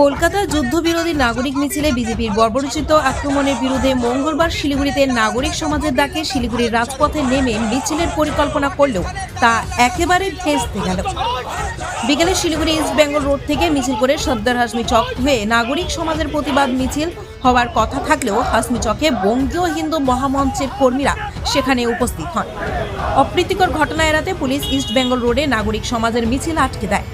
কলকাতা যুদ্ধবিরোধী নাগরিক মিছিলে বিজেপির বর্বরোচিত আক্রমণের বিরুদ্ধে মঙ্গলবার শিলিগুড়িতে নাগরিক সমাজের ডাকে শিলিগুড়ির রাজপথে নেমে মিছিলের পরিকল্পনা করলেও তা একেবারে ভেস্তে গেল। বিকেলে শিলিগুড়ি ইস্ট বেঙ্গল রোড থেকে মিছিল করে সর্দার হাসমি চক হয়ে নাগরিক সমাজের প্রতিবাদ মিছিল হওয়ার কথা থাকলেও হাসমি চকে বঙ্গীয় হিন্দু মহামঞ্চের কর্মীরা সেখানে উপস্থিত হন। অপ্রীতিকর ঘটনা এড়াতে পুলিশ ইস্ট বেঙ্গল রোডে নাগরিক সমাজের মিছিল আটকে দেয়।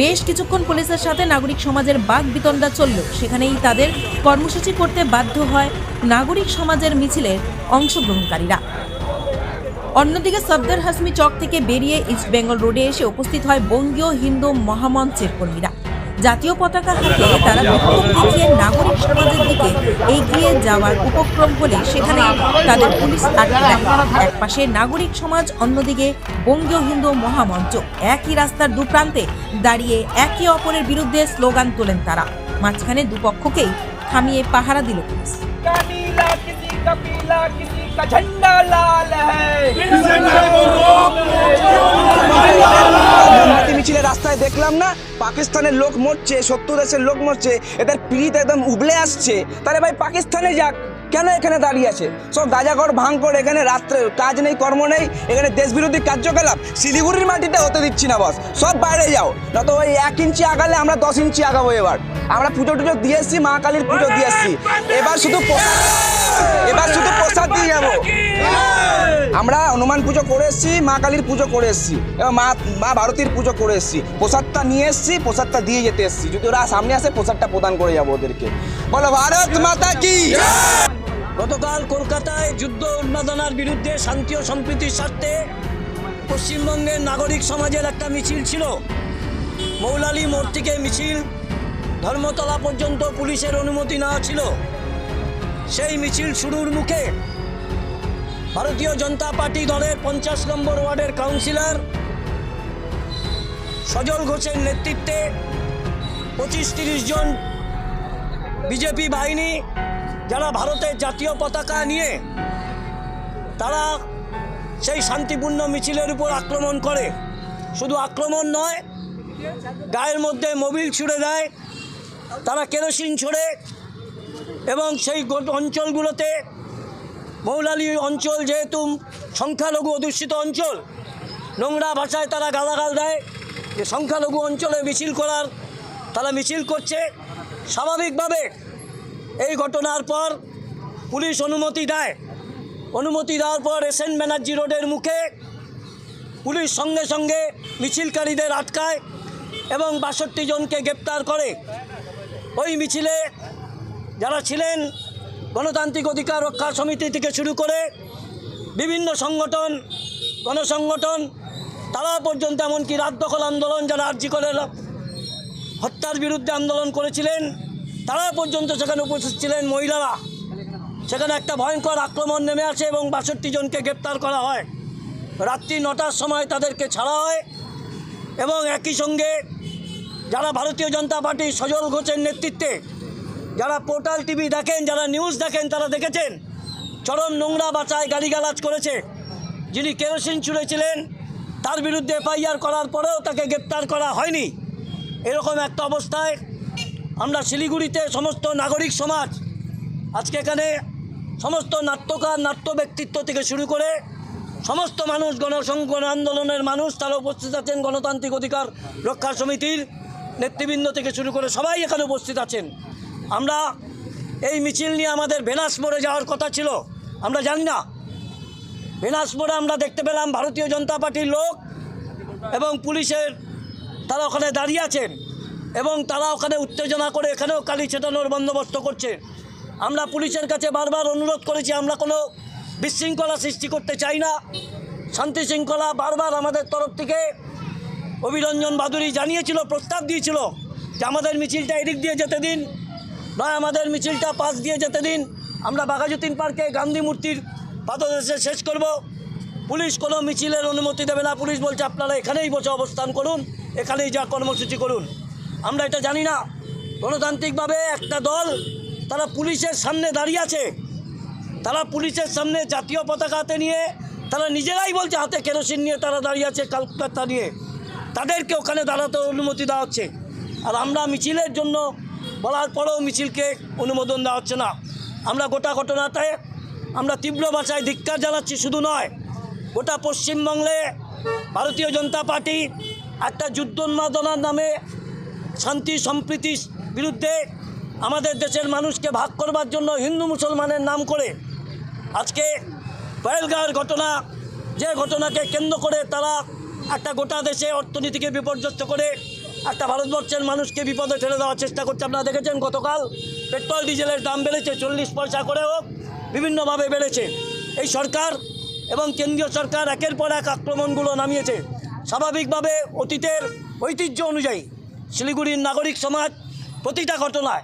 বেশ কিছুক্ষণ পুলিশের সাথে নাগরিক সমাজের বাক বিতণ্ডা চললেও সেখানেই তাদের কর্মসূচি করতে বাধ্য হয় নাগরিক সমাজের মিছিলের অংশগ্রহণকারীরা। অন্যদিকে সর্দার হাসমি চক থেকে বেরিয়ে ইস্ট বেঙ্গল রোডে এসে উপস্থিত হয় বঙ্গীয় হিন্দু মহামঞ্চের কর্মীরা। জাতীয় পতাকা হাতে তারা বিক্ষোভ দেখিয়ে নাগরিক সমাজের দিকে এগিয়ে যাওয়ার উপক্রম হলে সেখানে তাদের পুলিশ আটকে দেয়। এক পাশে নাগরিক সমাজ, অন্যদিকে বঙ্গীয় হিন্দু মহামঞ্চ। একই রাস্তার দুপ্রান্তে দাঁড়িয়ে একে অপরের বিরুদ্ধে স্লোগান তোলেন তারা। মাঝখানে দুপক্ষকেই থামিয়ে পাহারা দিল পুলিশ। মিছিলে রাস্তায় দেখলাম না, পাকিস্তানের লোক মরছে, 70 দেশের লোক মরছে, এদের পিড়িতে একদম উবলে আসছে। তাহলে ভাই পাকিস্তানে যাক, কেন এখানে দাঁড়িয়ে আছে? সব গাঁজাখড় ভাঙ করে এখানে রাত্রে কাজ নেই, কর্ম নেই, এখানে দেশবিরোধী কার্যকলাপ শিলিগুড়ির মাটিতে হতে দিচ্ছি না। বস সব বাইরে যাও, না তো ওই 1 ইঞ্চি আগালে আমরা 10 ইঞ্চি আগাবো। এবার আমরা পুজো টুজো দিয়ে এসছি, মা কালীর পুজো দিয়ে এসছি, এবার শুধু প্রসাদ দিয়ে যাবো। আমরা হনুমান পুজো করে এসছি, মা কালীর পুজো করে এসছি, এবার মা ভারতীর পুজো করে এসছি, প্রসাদটা নিয়ে এসছি, প্রসাদটা দিয়ে যেতে এসছি। যদি ওরা সামনে আসে প্রসাদটা প্রদান করে যাবো ওদেরকে। বলো ভারত মাতা কি। গতকাল কলকাতায় যুদ্ধ উন্মাদনার বিরুদ্ধে শান্তি ও সম্প্রীতির স্বার্থে পশ্চিমবঙ্গের নাগরিক সমাজের একটা মিছিল ছিল। মৌলালী মোড় থেকে মিছিল ধর্মতলা পর্যন্ত পুলিশের অনুমতি নেওয়া ছিল। সেই মিছিল শুরুর মুখে ভারতীয় জনতা পার্টি দলের 50 নম্বর ওয়ার্ডের কাউন্সিলর সজল ঘোষের নেতৃত্বে 25-30 জন বিজেপি বাহিনী, যারা ভারতের জাতীয় পতাকা নিয়ে তারা সেই শান্তিপূর্ণ মিছিলের উপর আক্রমণ করে। শুধু আক্রমণ নয়, গায়ের মধ্যে মোবিল ছুড়ে দেয়, তারা কেরোসিন ছোড়ে এবং সেই অঞ্চলগুলোতে, মৌলালী অঞ্চল যেহেতু সংখ্যালঘু অধ্যুষিত অঞ্চল, নোংরা ভাষায় তারা গালাগাল দেয় যে সংখ্যালঘু অঞ্চলে মিছিল করার তারা মিছিল করছে। স্বাভাবিকভাবে এই ঘটনার পর পুলিশ অনুমতি দেয়। অনুমতি দেওয়ার পর এসএন ব্যানার্জি রোডের মুখে পুলিশ সঙ্গে সঙ্গে মিছিলকারীদের আটকায় এবং 62 জনকে গ্রেপ্তার করে। ওই মিছিলে যারা ছিলেন গণতান্ত্রিক অধিকার রক্ষা সমিতি থেকে শুরু করে বিভিন্ন সংগঠন, গণসংগঠন, তারা পর্যন্ত, এমনকি রাত দখল আন্দোলন, যারা আরজি করে হত্যার বিরুদ্ধে আন্দোলন করেছিলেন, তারা পর্যন্ত সেখানে উপস্থিত ছিলেন। মহিলারা, সেখানে একটা ভয়ঙ্কর আক্রমণ নেমে আসে এবং 62 জনকে গ্রেপ্তার করা হয়। রাত্রি 9টার সময় তাদেরকে ছাড়া হয় এবং একই সঙ্গে যারা ভারতীয় জনতা পার্টির সজল ঘোষের নেতৃত্বে, যারা পোর্টাল টিভি দেখেন, যারা নিউজ দেখেন, তারা দেখেছেন চরম নোংরা ভাষায় গালিগালাজ করেছে। যিনি কেরোসিন ছুঁড়েছিলেন তার বিরুদ্ধে এফআইআর করার পরেও তাকে গ্রেপ্তার করা হয়নি। এরকম একটা অবস্থায় আমরা শিলিগুড়িতে সমস্ত নাগরিক সমাজ, আজকে এখানে সমস্ত নাট্যকার, নাট্য ব্যক্তিত্ব থেকে শুরু করে সমস্ত মানুষ, গণ আন্দোলনের মানুষ, তারা উপস্থিত আছেন। গণতান্ত্রিক অধিকার রক্ষা সমিতির নেতৃবৃন্দ থেকে শুরু করে সবাই এখানে উপস্থিত আছেন। আমরা এই মিছিল নিয়ে আমাদের ভেনাস মোড়ে যাওয়ার কথা ছিল, আমরা জানি না। ভেনাস মোড়ে আমরা দেখতে পেলাম ভারতীয় জনতা পার্টির লোক এবং পুলিশের, তারা ওখানে দাঁড়িয়ে আছেন এবং তারা ওখানে উত্তেজনা করে এখানেও কালি ছেটানোর বন্দোবস্ত করছে। আমরা পুলিশের কাছে বারবার অনুরোধ করেছি, আমরা কোনো বিশৃঙ্খলা সৃষ্টি করতে চাই না, শান্তি শৃঙ্খলা। বারবার আমাদের তরফ থেকে অভিরঞ্জন বাদুড়ি জানিয়েছিল, প্রস্তাব দিয়েছিল যে আমাদের মিছিলটা এদিক দিয়ে যেতে দিন, নয় আমাদের মিছিলটা পাশ দিয়ে যেতে দিন, আমরা বাঘাযতীন পার্কে গান্ধী মূর্তির পাদদেশে শেষ করব। পুলিশ কোনো মিছিলের অনুমতি দেবে না। পুলিশ বলছে আপনারা এখানেই বসে অবস্থান করুন, এখানেই যা কর্মসূচি করুন। আমরা এটা জানি না। গণতান্ত্রিকভাবে একটা দল, তারা পুলিশের সামনে দাঁড়িয়ে আছে, তারা পুলিশের সামনে জাতীয় পতাকা হাতে নিয়ে, তারা নিজেরাই বলছে হাতে কেরোসিন নিয়ে তারা দাঁড়িয়ে আছে, কলকাতা নিয়ে, তাদেরকে ওখানে দাঁড়াতে অনুমতি দেওয়া হচ্ছে। আর আমরা মিছিলের জন্য বলার পরেও মিছিলকে অনুমোদন দেওয়া হচ্ছে না। আমরা গোটা ঘটনাতে আমরা তীব্র ভাষায় ধিক্কার জানাচ্ছি। শুধু নয়, গোটা পশ্চিমবঙ্গে ভারতীয় জনতা পার্টি একটা যুদ্ধোন্মাদনার নামে শান্তি সম্প্রীতির বিরুদ্ধে আমাদের দেশের মানুষকে ভাগ করবার জন্য হিন্দু মুসলমানের নাম করে আজকে পহেলগাঁওয়ের ঘটনা, যে ঘটনাকে কেন্দ্র করে তারা একটা গোটা দেশে অর্থনীতিকে বিপর্যস্ত করে একটা ভারতবর্ষের মানুষকে বিপদে ঠেলে দেওয়ার চেষ্টা করছে। আপনারা দেখেছেন গতকাল পেট্রোল ডিজেলের দাম বেড়েছে, 40 পয়সা করেও বিভিন্নভাবে বেড়েছে। এই সরকার এবং কেন্দ্রীয় সরকার একের পর এক আক্রমণগুলো নামিয়েছে। স্বাভাবিকভাবে অতীতের ঐতিহ্য অনুযায়ী শিলিগুড়ির নাগরিক সমাজ প্রতিটা ঘটনায়